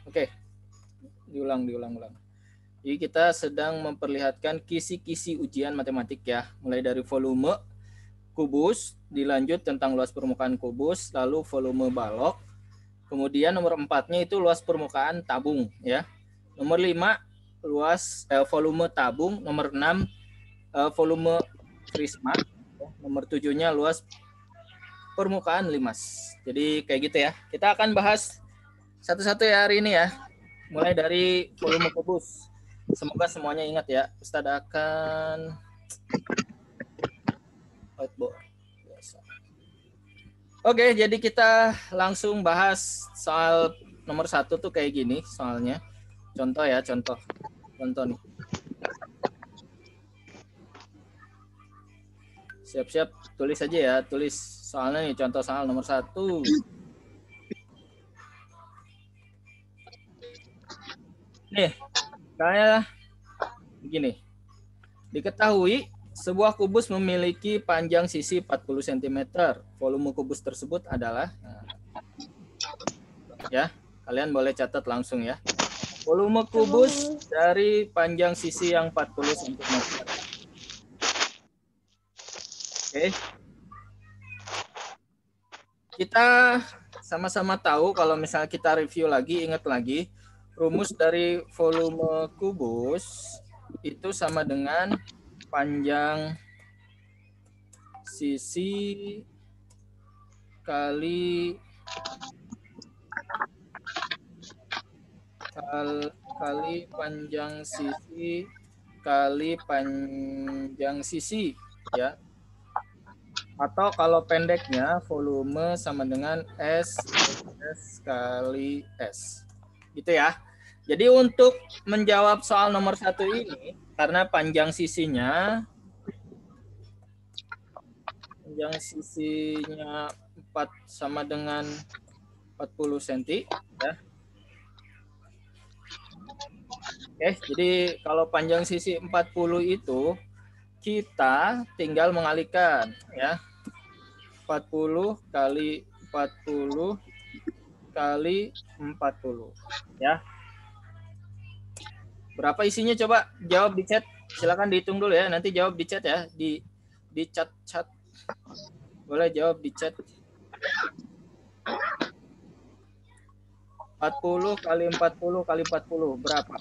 Oke, diulang. Jadi kita sedang memperlihatkan kisi-kisi ujian matematik ya, mulai dari volume kubus, dilanjut tentang luas permukaan kubus, lalu volume balok, kemudian nomor 4-nya itu luas permukaan tabung ya. Nomor 5 volume tabung, nomor 6 volume prisma, nomor 7-nya luas permukaan limas. Jadi kayak gitu ya. Kita akan bahas satu-satu ya hari ini ya. Mulai dari volume kubus. Semoga semuanya ingat ya. Ustadz akan whiteboard. Oke, jadi kita langsung bahas soal nomor 1 tuh kayak gini soalnya. Contoh ya, contoh nih. Siap-siap tulis aja ya, tulis soalnya nih, contoh soal nomor 1. Nih, kayak begini. Diketahui sebuah kubus memiliki panjang sisi 40 cm. Volume kubus tersebut adalah, ya, kalian boleh catat langsung ya. Volume kubus dari panjang sisi yang 40 cm. Oke. Kita sama-sama tahu kalau misalnya kita review lagi, ingat lagi, rumus dari volume kubus itu sama dengan panjang sisi kali panjang sisi kali panjang sisi ya. Atau kalau pendeknya volume sama dengan S kali S. Gitu ya. Jadi untuk menjawab soal nomor 1 ini, karena panjang sisinya 4 sama dengan 40 cm ya. Oke, jadi kalau panjang sisi 40 itu kita tinggal mengalihkan ya. 40 kali 40 kali 40 ya. Berapa isinya coba jawab di chat. Silakan dihitung dulu ya. Nanti jawab di chat ya. Di chat. Boleh jawab di chat. 40 kali 40 kali 40 berapa?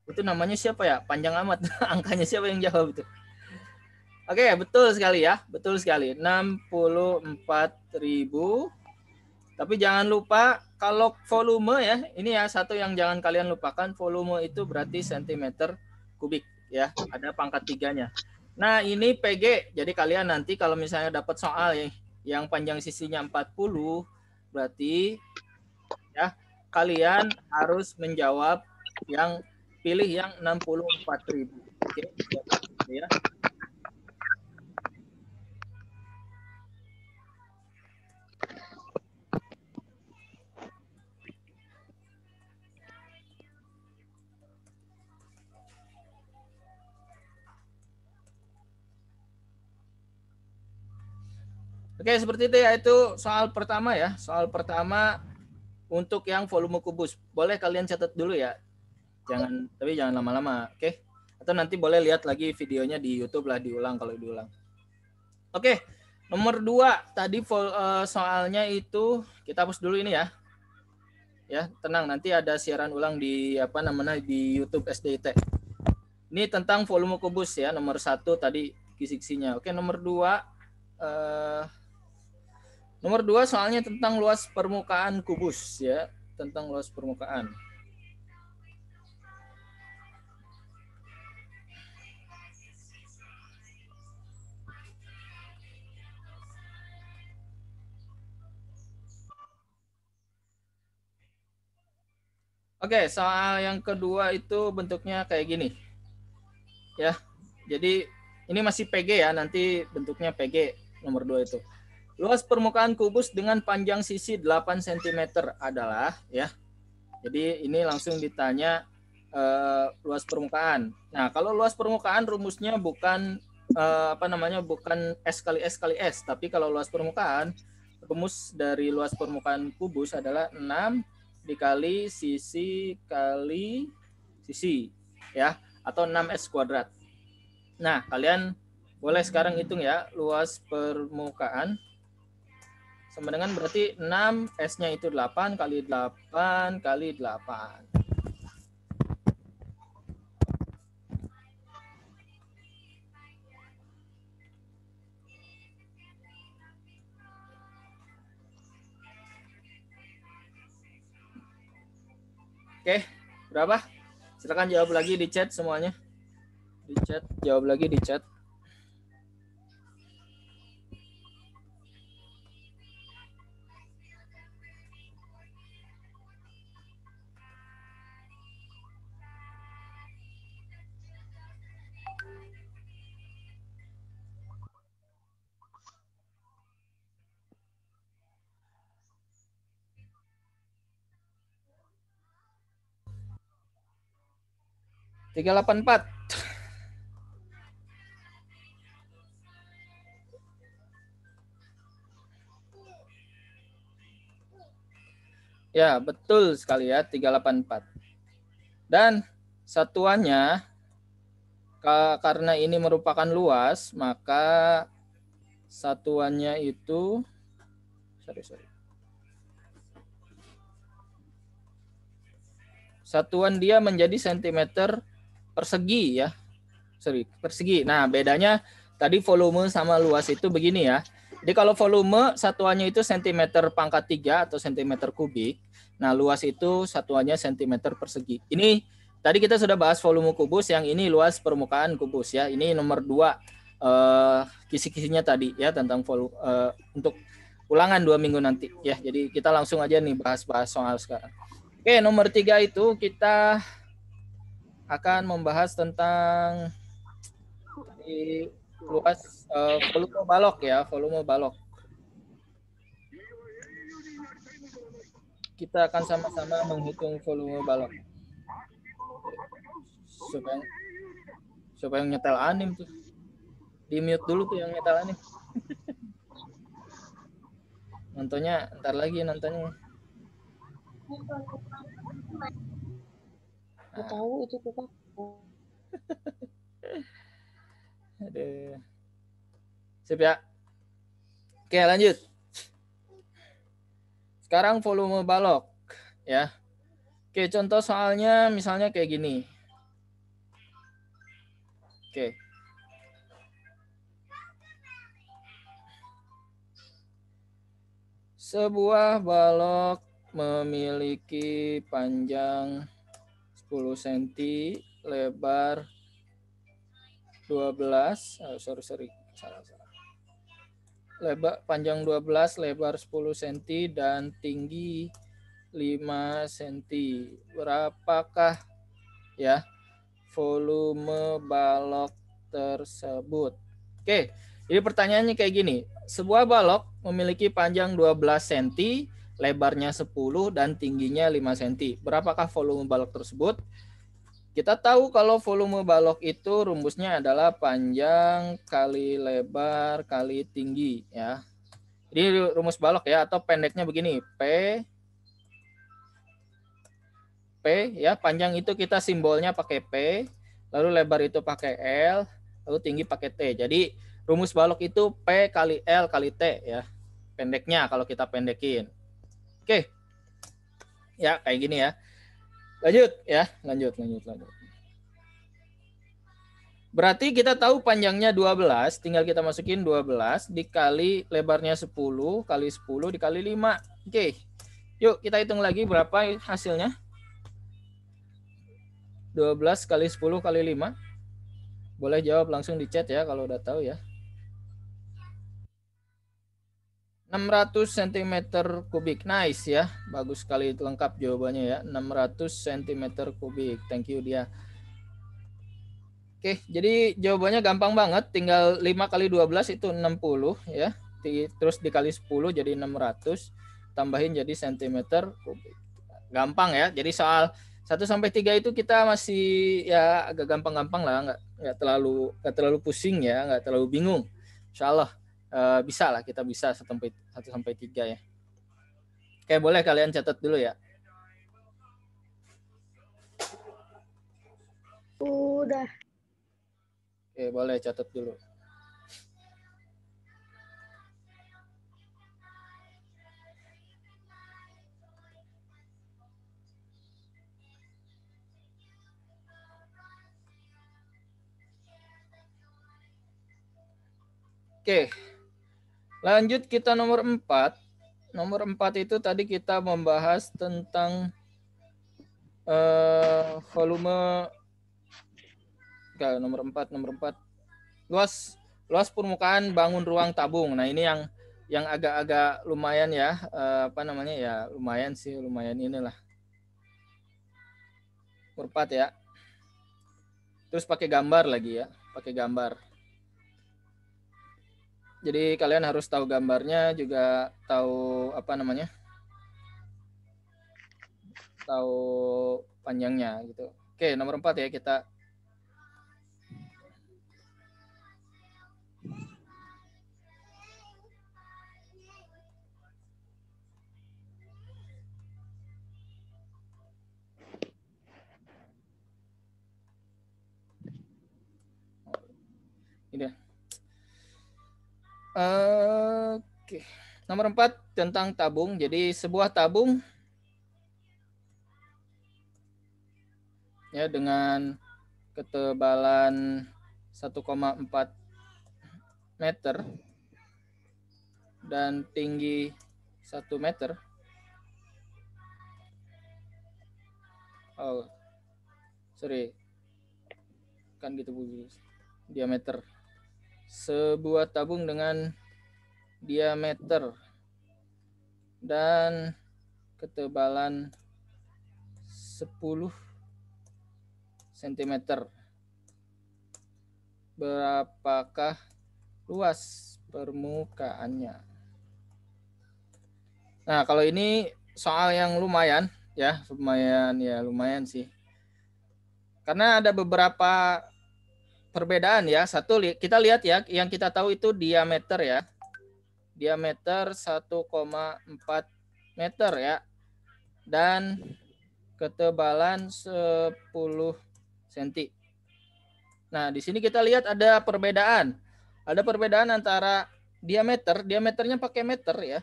Itu namanya siapa ya? Panjang amat. Angkanya siapa yang jawab itu? Oke, betul sekali ya. Betul sekali. 64.000. Tapi jangan lupa kalau volume ya, ini ya satu yang jangan kalian lupakan, volume itu berarti cm kubik ya, ada pangkat 3-nya. Nah, ini PG. Jadi kalian nanti kalau misalnya dapat soal yang panjang sisinya 40, berarti ya kalian harus menjawab yang pilih yang 64.000. Oke, ya. Oke, seperti itu ya, itu soal pertama ya. Soal pertama untuk yang volume kubus. Boleh kalian catat dulu ya. Tapi jangan lama-lama, oke? Atau nanti boleh lihat lagi videonya di YouTube lah, diulang kalau diulang. Oke, nomor 2 tadi soalnya itu kita hapus dulu ini ya. Ya, tenang, nanti ada siaran ulang di di YouTube SDIT. Ini tentang volume kubus ya, nomor 1 tadi kisi-kisinya. Oke, nomor 2 soalnya tentang luas permukaan kubus ya, tentang luas permukaan. Oke, soal yang kedua itu bentuknya kayak gini. Ya. Jadi ini masih PG ya, nanti bentuknya PG nomor 2 itu. Luas permukaan kubus dengan panjang sisi 8 cm adalah ya. Jadi ini langsung ditanya luas permukaan. Nah, kalau luas permukaan rumusnya bukan bukan S kali S kali S, tapi kalau luas permukaan rumus dari luas permukaan kubus adalah 6 dikali sisi kali sisi, ya, atau 6S kuadrat. Nah, kalian boleh sekarang hitung ya, luas permukaan sama dengan berarti 6, S-nya itu 8 kali 8 kali 8. Oke, berapa? Silakan jawab lagi di chat semuanya. Di chat, jawab lagi di chat. Tiga 384. Ya, betul sekali ya, 384. Dan satuannya, karena ini merupakan luas, maka satuannya itu, satuan dia menjadi sentimeter persegi ya. Persegi. Nah, bedanya tadi volume sama luas itu begini ya. Jadi kalau volume satuannya itu sentimeter pangkat 3 atau sentimeter kubik. Nah, luas itu satuannya sentimeter persegi. Ini tadi kita sudah bahas volume kubus, yang ini luas permukaan kubus ya. Ini nomor 2 kisi-kisinya tadi ya, tentang volume untuk ulangan 2 minggu nanti ya. Jadi kita langsung aja nih bahas-bahas soal sekarang. Oke, nomor 3 itu kita akan membahas tentang di luas volume balok ya, volume balok. Kita akan sama-sama menghitung volume balok. Siapa yang nyetel anim tuh? Di mute dulu tuh yang nyetel anim. Nontonnya ntar lagi nontonnya. Nah. Tahu itu kita. Aduh. Sip ya. Oke, lanjut. Sekarang volume balok ya. Oke, contoh soalnya misalnya kayak gini. Oke. Sebuah balok memiliki panjang 10 cm, lebar 12, salah. Panjang 12, lebar 10 cm dan tinggi 5 cm. Berapakah ya volume balok tersebut? Oke, jadi pertanyaannya kayak gini. Sebuah balok memiliki panjang 12 cm, lebarnya 10 dan tingginya 5 cm. Berapakah volume balok tersebut? Kita tahu kalau volume balok itu rumusnya adalah panjang kali lebar kali tinggi ya. Jadi rumus balok ya, atau pendeknya begini, P ya, panjang itu kita simbolnya pakai P, lalu lebar itu pakai L, lalu tinggi pakai T. Jadi rumus balok itu P kali L kali T ya. Pendeknya kalau kita pendekin. Oke. Ya, kayak gini ya. Lanjut ya, lanjut. Berarti kita tahu panjangnya 12, tinggal kita masukin 12 dikali lebarnya 10 kali 10 dikali 5. Oke. Yuk kita hitung lagi berapa hasilnya. 12 kali 10 kali 5. Boleh jawab langsung di chat ya kalau udah tahu ya. 600 cm kubik. Nice ya. Bagus sekali, itu lengkap jawabannya ya. 600 cm kubik. Thank you dia. Oke, jadi jawabannya gampang banget. Tinggal 5 kali 12 itu 60 ya. Terus dikali 10 jadi 600. Tambahin jadi cm kubik. Gampang ya. Jadi soal 1 sampai 3 itu kita masih ya agak gampang-gampang lah, nggak terlalu pusing ya, nggak terlalu bingung. Insya Allah bisa lah, kita bisa 1 sampai 3 ya. Oke, boleh kalian catat dulu ya. Udah. Oke, boleh catat dulu. Oke, lanjut kita nomor 4. Nomor 4 itu tadi kita membahas tentang volume. Enggak, nomor 4. Luas permukaan bangun ruang tabung. Nah, ini yang agak-agak lumayan ya, apa namanya ya, lumayan sih, lumayan inilah. Nomor 4 ya. Terus pakai gambar lagi ya, pakai gambar. Jadi kalian harus tahu gambarnya, juga tahu apa namanya, tahu panjangnya gitu. Oke, nomor 4 ya kita. Ini. Oke. Nomor 4 tentang tabung. Jadi sebuah tabung ya dengan ketebalan 1,4 meter dan tinggi 1 meter. Oh, sorry. Kan gitu Bu. Diameter. Sebuah tabung dengan diameter dan ketebalan 10 cm. Berapakah luas permukaannya? Nah, kalau ini soal yang lumayan ya, lumayan sih. Karena ada beberapa perbedaan ya. Satu, kita lihat ya, yang kita tahu itu diameter ya. Diameter 1,4 meter ya. Dan ketebalan 10 cm. Nah, di sini kita lihat ada perbedaan. Ada perbedaan antara diameternya pakai meter ya.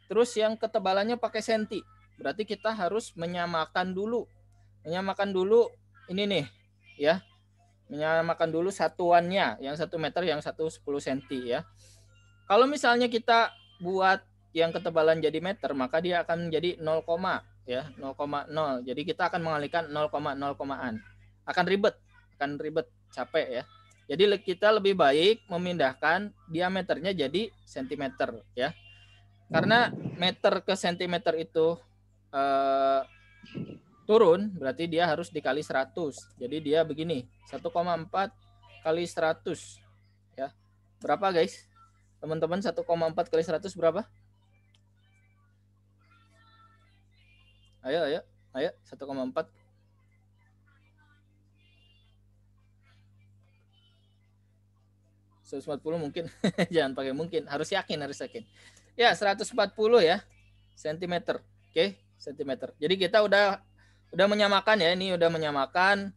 Terus yang ketebalannya pakai senti. Berarti kita harus menyamakan dulu. Menyamakan dulu ini nih ya. Menyamakan dulu satuannya, yang 1 meter, yang 10 cm ya. Kalau misalnya kita buat yang ketebalan jadi meter, maka dia akan menjadi 0, ya, 0,0. Jadi kita akan mengalihkan 0,0-an. Akan ribet, capek ya. Jadi kita lebih baik memindahkan diameternya jadi sentimeter ya. Karena meter ke sentimeter itu turun, berarti dia harus dikali 100. Jadi dia begini, 1,4 kali 100 ya. Berapa guys? Teman-teman, 1,4 kali 100 berapa? Ayo 1,4. 140 mungkin. Jangan pakai mungkin, harus yakin. Ya, 140 ya sentimeter. Oke, sentimeter. Jadi kita udah menyamakan ya, ini udah menyamakan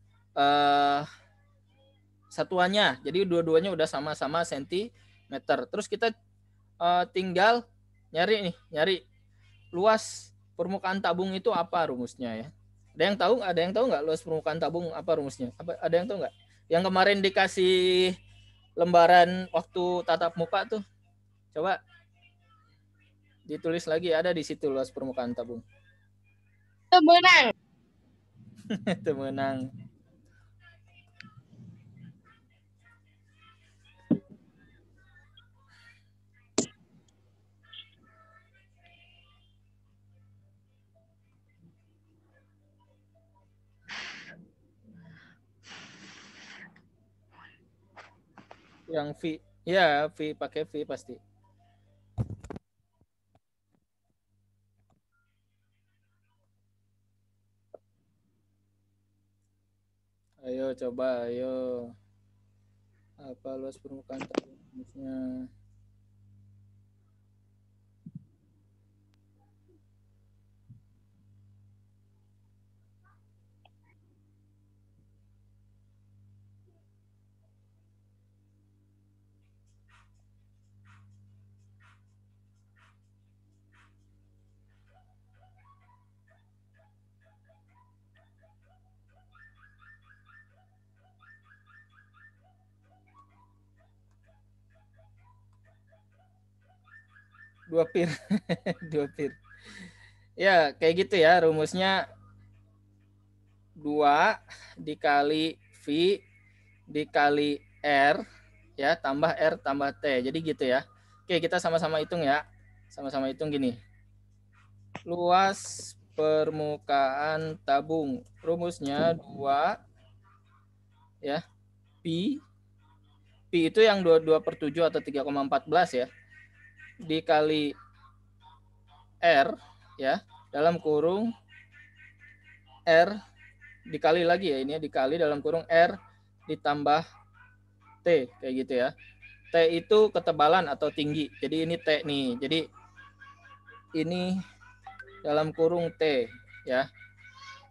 satuannya. Jadi dua-duanya udah sama-sama sentimeter. Terus kita tinggal nyari luas permukaan tabung itu apa rumusnya ya. Ada yang tahu nggak luas permukaan tabung apa rumusnya? Ada yang tahu nggak? Yang kemarin dikasih lembaran waktu tatap muka tuh. Coba ditulis lagi, ada di situ luas permukaan tabung. Menang. Temenang. Yang V, ya V, pakai V pasti. Ayo coba, ayo. Apa luas permukaan tabungnya? 2 pir. 2 pir. Ya, kayak gitu ya rumusnya. 2 dikali V dikali R ya, tambah R tambah T. Jadi gitu ya. Oke, kita sama-sama hitung ya. Sama-sama hitung gini. Luas permukaan tabung. Rumusnya 2 ya. Pi itu yang 22/7 atau 3,14 ya. Dikali R ya, dalam kurung R dikali lagi ya, ini dikali dalam kurung R ditambah T, kayak gitu ya. T itu ketebalan atau tinggi. Jadi ini T nih. Jadi ini dalam kurung T ya.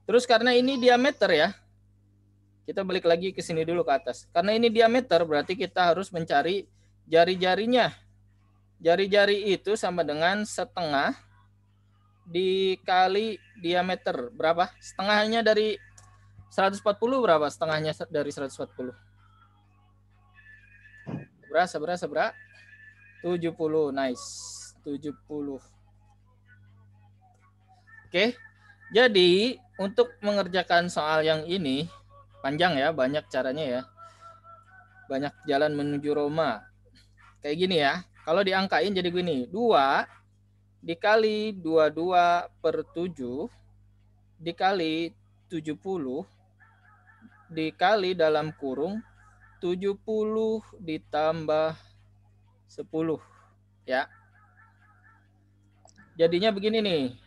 Terus karena ini diameter ya. Kita balik lagi ke sini dulu ke atas. Karena ini diameter berarti kita harus mencari jari-jarinya. Jari-jari itu sama dengan setengah dikali diameter. Berapa? Setengahnya dari 140 berapa? Setengahnya dari 140. Berapa? 70. Nice. 70. Oke. Jadi, untuk mengerjakan soal yang ini panjang ya, banyak caranya ya. Banyak jalan menuju Roma. Kayak gini ya. Kalau diangkain jadi gini, 2 dikali 22/7 dikali 70 dikali dalam kurung 70 ditambah 10 ya. Jadinya begini nih.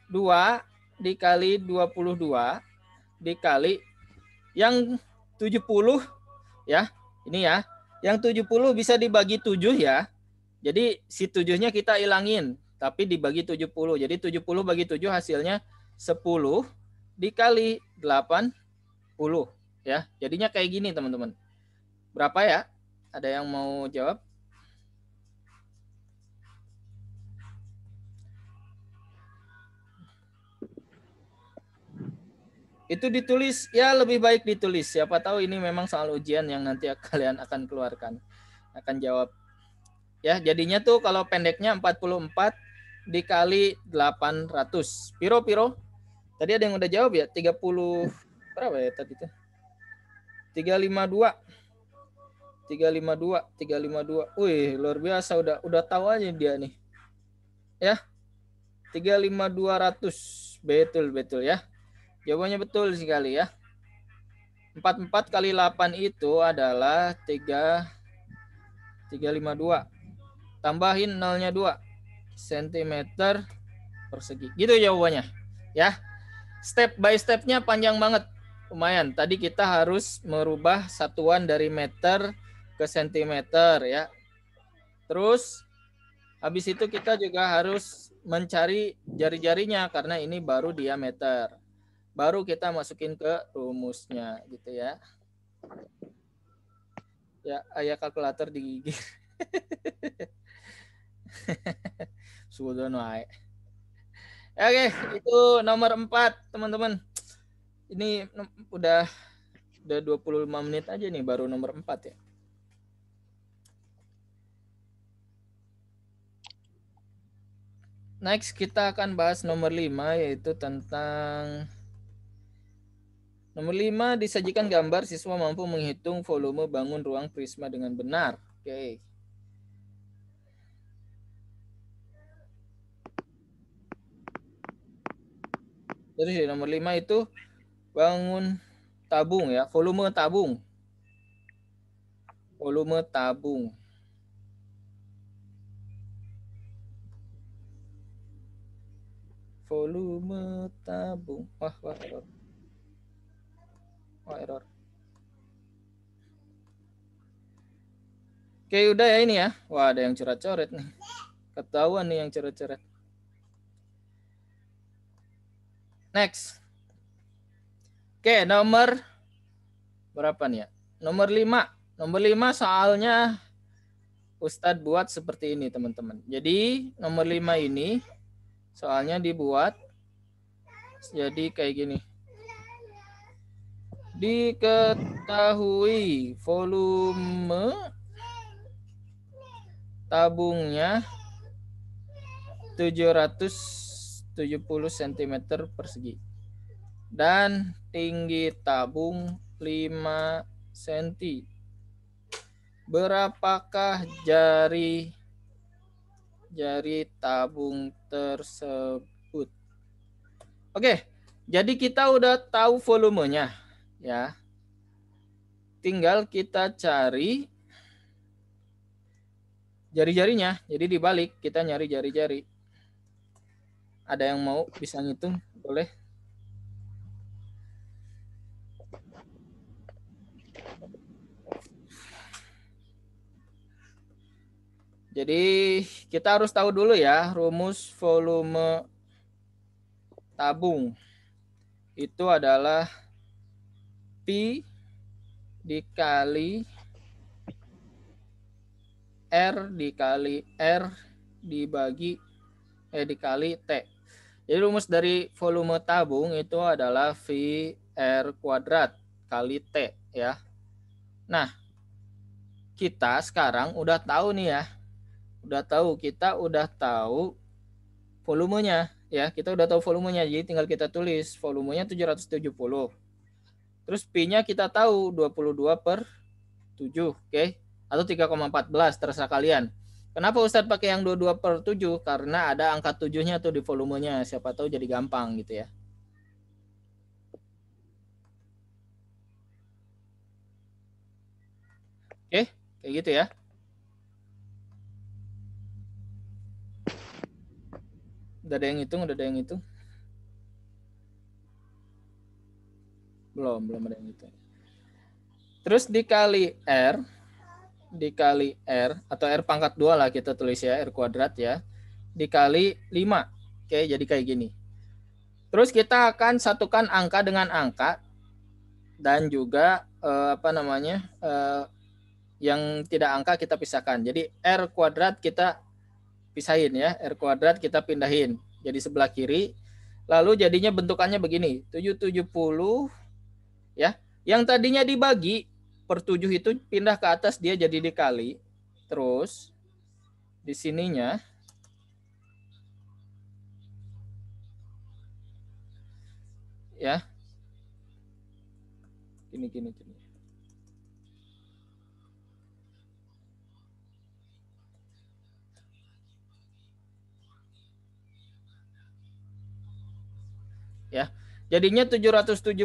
2 dikali 22 dikali yang 70 ya. Ini ya. Yang 70 bisa dibagi 7 ya. Jadi si 7-nya kita hilangin, tapi dibagi 70. Jadi 70 bagi 7 hasilnya 10 dikali 80 ya. Jadinya kayak gini teman-teman. Berapa ya? Ada yang mau jawab? Itu ditulis, ya lebih baik ditulis. Siapa tahu ini memang soal ujian yang nanti kalian akan keluarkan. Akan jawab. Ya, jadinya tuh kalau pendeknya 44 dikali 800. Piro? Tadi ada yang udah jawab ya? 30 berapa ya tadi tuh? 352. 352. Wih, luar biasa, udah tahu aja dia nih. Ya. 35200. Betul ya. Jawabannya betul sekali ya. 44 kali 8 itu adalah 352. Tambahin nolnya 2 cm persegi. Gitu jawabannya. Ya. Step by stepnya panjang banget. Lumayan. Tadi kita harus merubah satuan dari meter ke sentimeter ya. Terus habis itu kita juga harus mencari jari-jarinya karena ini baru diameter. Baru kita masukin ke rumusnya gitu ya. Ya, ayah kalkulator di gigi. Sudah naik. Oke, itu nomor 4, teman-teman. Ini udah 25 menit aja nih baru nomor 4 ya. Next kita akan bahas nomor 5 yaitu tentang nomor 5, disajikan gambar siswa mampu menghitung volume bangun ruang prisma dengan benar. Oke. Jadi nomor 5 itu bangun tabung ya, volume tabung. Volume tabung. Volume tabung. Wah, error. Error. Oke, udah ya ini ya. Wah, ada yang coret-coret nih. Ketahuan nih yang coret-coret. Next. Oke, nomor berapa nih ya? Nomor 5. Nomor 5 soalnya Ustadz buat seperti ini, teman-teman. Jadi, nomor 5 ini soalnya dibuat jadi kayak gini. Diketahui volume tabungnya 770 cm persegi. Dan tinggi tabung 5 cm. Berapakah jari tabung tersebut? Oke, jadi kita udah tahu volumenya ya. Tinggal kita cari jari-jarinya. Jadi dibalik, kita nyari jari-jari. Ada yang mau bisa ngitung? Boleh. Jadi kita harus tahu dulu ya rumus volume tabung. Itu adalah Pi dikali R dikali R dikali T. Jadi rumus dari volume tabung itu adalah V R kuadrat kali T ya. Nah, kita sekarang udah tahu nih ya. Kita udah tahu volumenya ya. Kita udah tahu volumenya. Jadi tinggal kita tulis volumenya 770. Terus Pi-nya kita tahu 22/7, oke? Atau 3,14 terserah kalian. Kenapa Ustadz pakai yang 22/7? Karena ada angka 7-nya tuh di volumenya. Siapa tahu jadi gampang gitu ya. Oke, kayak gitu ya. Udah ada yang hitung? Belum ada yang hitung. Terus dikali R atau R pangkat 2 lah kita tulis ya, R kuadrat ya. Dikali 5. Oke, jadi kayak gini. Terus kita akan satukan angka dengan angka dan juga yang tidak angka kita pisahkan. Jadi R kuadrat kita pisahin ya, R kuadrat kita pindahin jadi sebelah kiri. Lalu jadinya bentukannya begini, 770 ya. Yang tadinya dibagi per 7 itu pindah ke atas, dia jadi dikali. Terus di sininya ya gini. Ya. Jadinya 770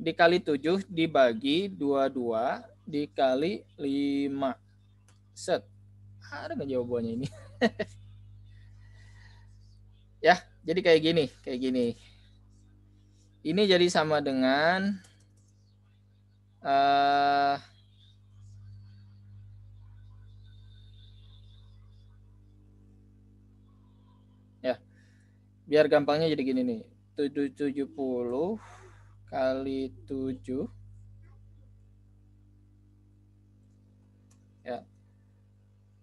dikali 7 dibagi 22 dikali 5. Set. Ada nggak jawabannya ini? Ya, jadi kayak gini. Ini jadi sama dengan ya. Biar gampangnya jadi gini nih. 770 kali 7 ya.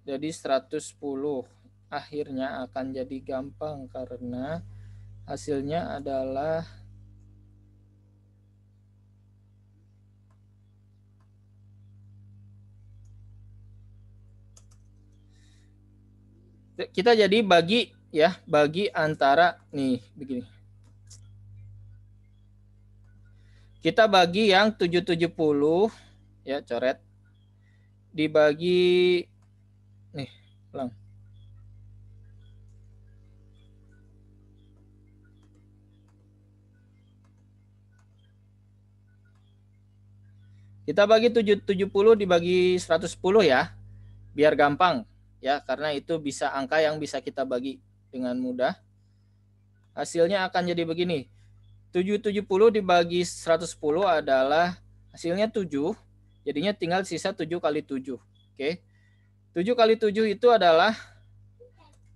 Jadi 110. Akhirnya akan jadi gampang karena hasilnya adalah kita jadi bagi antara nih begini. Kita bagi yang 770 ya, coret dibagi nih, ulang. Kita bagi 770 dibagi 110 ya. Biar gampang ya, karena itu bisa angka yang bisa kita bagi dengan mudah. Hasilnya akan jadi begini. 770 dibagi 110 adalah hasilnya 7. Jadinya tinggal sisa 7 kali 7. Oke. 7 kali 7 itu adalah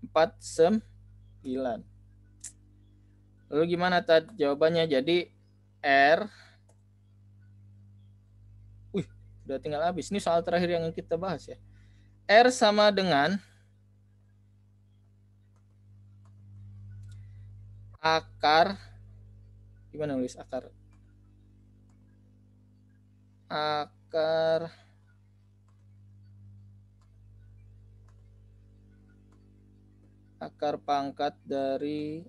49. Lalu gimana jawabannya? Jadi R. Udah tinggal habis. Ini soal terakhir yang kita bahas ya. R sama dengan akar, gimana nulis akar? Akar akar pangkat dari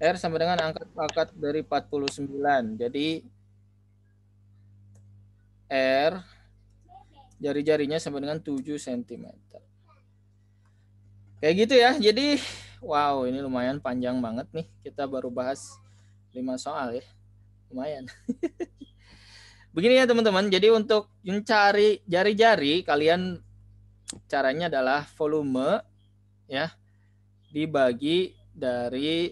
R sama dengan angka pangkat dari 49. Jadi R jari-jarinya sama dengan 7 cm. Kayak gitu ya. Jadi wow, ini lumayan panjang banget nih. Kita baru bahas 5 soal ya. Lumayan. Begini ya teman-teman. Jadi untuk mencari jari-jari, kalian caranya adalah volume ya dibagi dari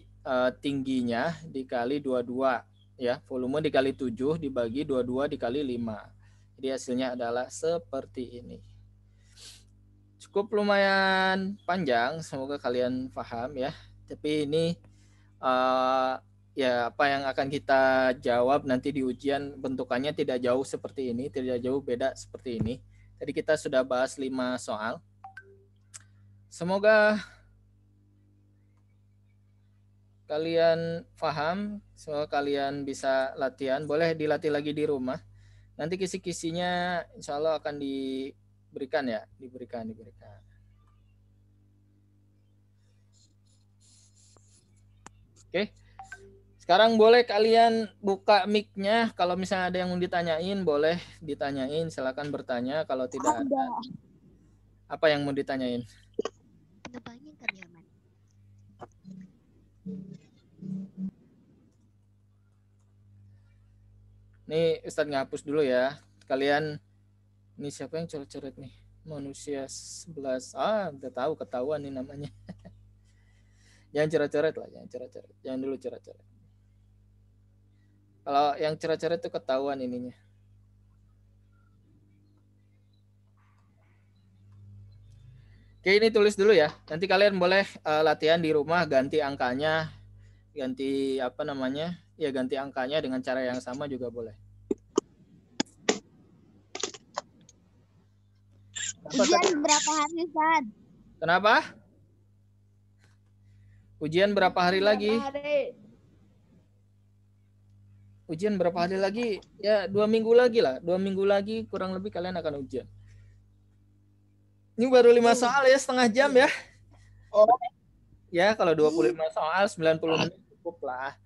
tingginya dikali 22 ya. Volume dikali 7 dibagi 22 dikali 5. Jadi hasilnya adalah seperti ini. Cukup lumayan panjang, semoga kalian paham ya. Tapi ini ya apa yang akan kita jawab nanti di ujian bentukannya tidak jauh seperti ini, tidak jauh beda seperti ini. Tadi kita sudah bahas 5 soal. Semoga kalian paham, semoga kalian bisa latihan. Boleh dilatih lagi di rumah. Nanti kisi-kisinya insya Allah akan diberikan ya, diberikan. Oke. Sekarang boleh kalian buka mic-nya. Kalau misalnya ada yang mau ditanyain, boleh ditanyain. Silakan bertanya. Kalau tidak ada, apa yang mau ditanyain? Nih Ustadz ngapus dulu ya. Kalian, ini siapa yang coret-coret nih? Manusia 11. Udah tahu, ketahuan nih namanya. Jangan coret-coret lah, jangan coret-coret. Jangan dulu coret-coret. Kalau yang coret-coret itu ketahuan ininya. Oke, ini tulis dulu ya. Nanti kalian boleh latihan di rumah, ganti angkanya, ganti apa namanya? Ya ganti angkanya dengan cara yang sama juga boleh. Ujian berapa hari, Ustaz? Kenapa? Ujian berapa hari lagi? Ujian berapa hari lagi? Ya 2 minggu lagi lah. 2 minggu lagi kurang lebih kalian akan ujian. Ini baru 5 soal ya, setengah jam ya. Oh. Ya, kalau 25 soal 90 menit cukup lah.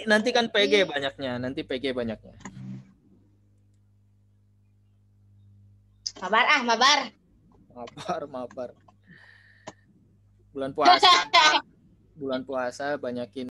Nanti kan PG banyaknya, nanti PG banyaknya. Mabar. Mabar. Bulan puasa banyakin